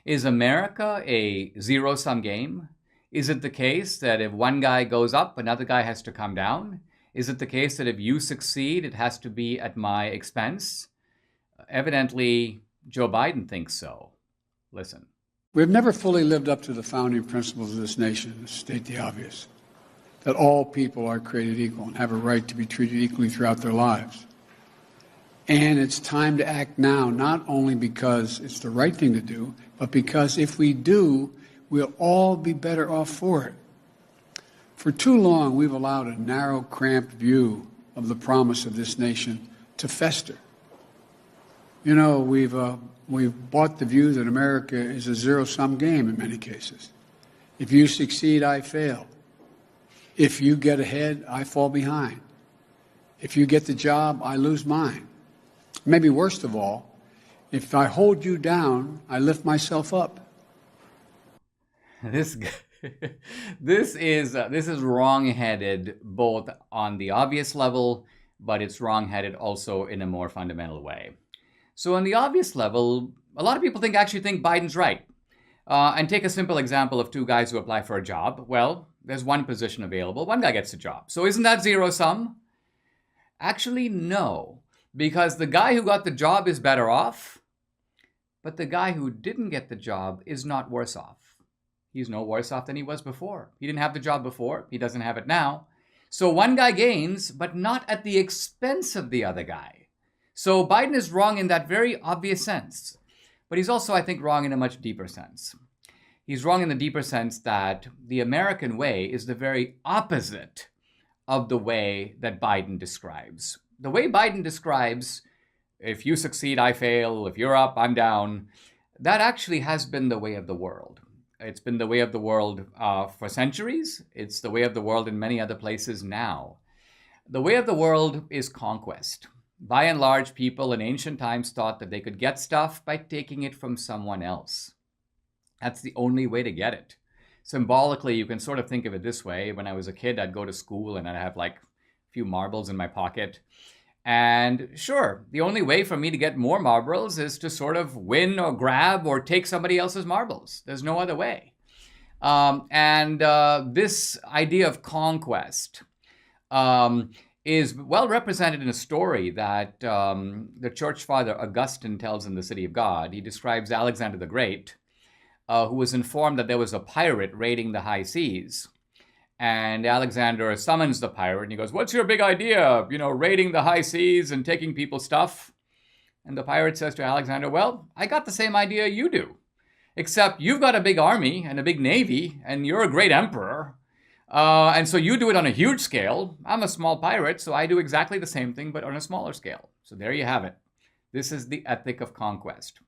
Is America a zero-sum game? Is it the case that if one guy goes up, another guy has to come down? Is it the case that if you succeed, it has to be at my expense? Evidently, Joe Biden thinks so. Listen. We have never fully lived up to the founding principles of this nation, to state the obvious, that all people are created equal and have a right to be treated equally throughout their lives. And it's time to act now, not only because it's the right thing to do, but because if we do, we'll all be better off for it. For too long, we've allowed a narrow, cramped view of the promise of this nation to fester. You know, we've bought the view that America is a zero-sum game in many cases. If you succeed, I fail. If you get ahead, I fall behind. If you get the job, I lose mine. Maybe worst of all, if I hold you down, I lift myself up. This is wrong-headed both on the obvious level, but it's wrong-headed also in a more fundamental way. So on the obvious level, a lot of people actually think Biden's right. And take a simple example of two guys who apply for a job. Well, there's one position available. One guy gets the job. So isn't that zero-sum? Actually, no. Because the guy who got the job is better off, but the guy who didn't get the job is not worse off. He's no worse off than he was before. He didn't have the job before. He doesn't have it now. So one guy gains, but not at the expense of the other guy. So Biden is wrong in that very obvious sense. But he's also, I think, wrong in a much deeper sense. He's wrong in the deeper sense that the American way is the very opposite of the way that Biden describes. The way Biden describes, if you succeed, I fail, if you're up, I'm down, that actually has been the way of the world. It's been the way of the world for centuries. It's the way of the world in many other places now. The way of the world is conquest. By and large, people in ancient times thought that they could get stuff by taking it from someone else. That's the only way to get it. Symbolically, you can sort of think of it this way. When I was a kid, I'd go to school and I'd have like a few marbles in my pocket. And sure, the only way for me to get more marbles is to sort of win or grab or take somebody else's marbles. There's no other way. This idea of conquest is well represented in a story that the church father Augustine tells in The City of God. He describes Alexander the Great, who was informed that there was a pirate raiding the high seas. And Alexander summons the pirate and he goes, "What's your big idea? Raiding the high seas and taking people's stuff?" And the pirate says to Alexander, "Well, I got the same idea you do, except you've got a big army and a big navy and you're a great emperor. And so you do it on a huge scale. I'm a small pirate, so I do exactly the same thing, but on a smaller scale." So there you have it. This is the ethic of conquest.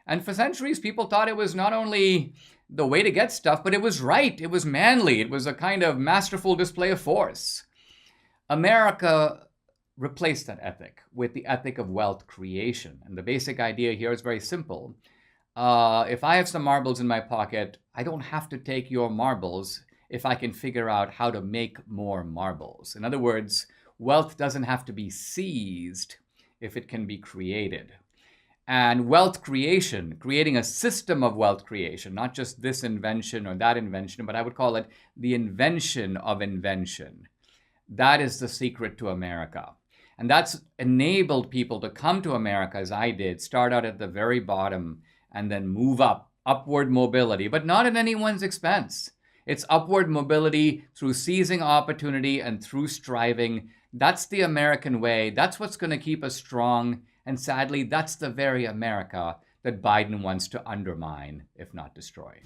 And for centuries, people thought it was not only the way to get stuff, but it was right. It was manly. It was a kind of masterful display of force. America replaced that ethic with the ethic of wealth creation. And the basic idea here is very simple. If I have some marbles in my pocket, I don't have to take your marbles if I can figure out how to make more marbles. In other words, wealth doesn't have to be seized if it can be created. And wealth creation, creating a system of wealth creation, not just this invention or that invention, but I would call it the invention of invention. That is the secret to America. And that's enabled people to come to America, as I did, start out at the very bottom and then move up, upward mobility, but not at anyone's expense. It's upward mobility through seizing opportunity and through striving. That's the American way. That's what's going to keep us strong. And sadly, that's the very America that Biden wants to undermine, if not destroy.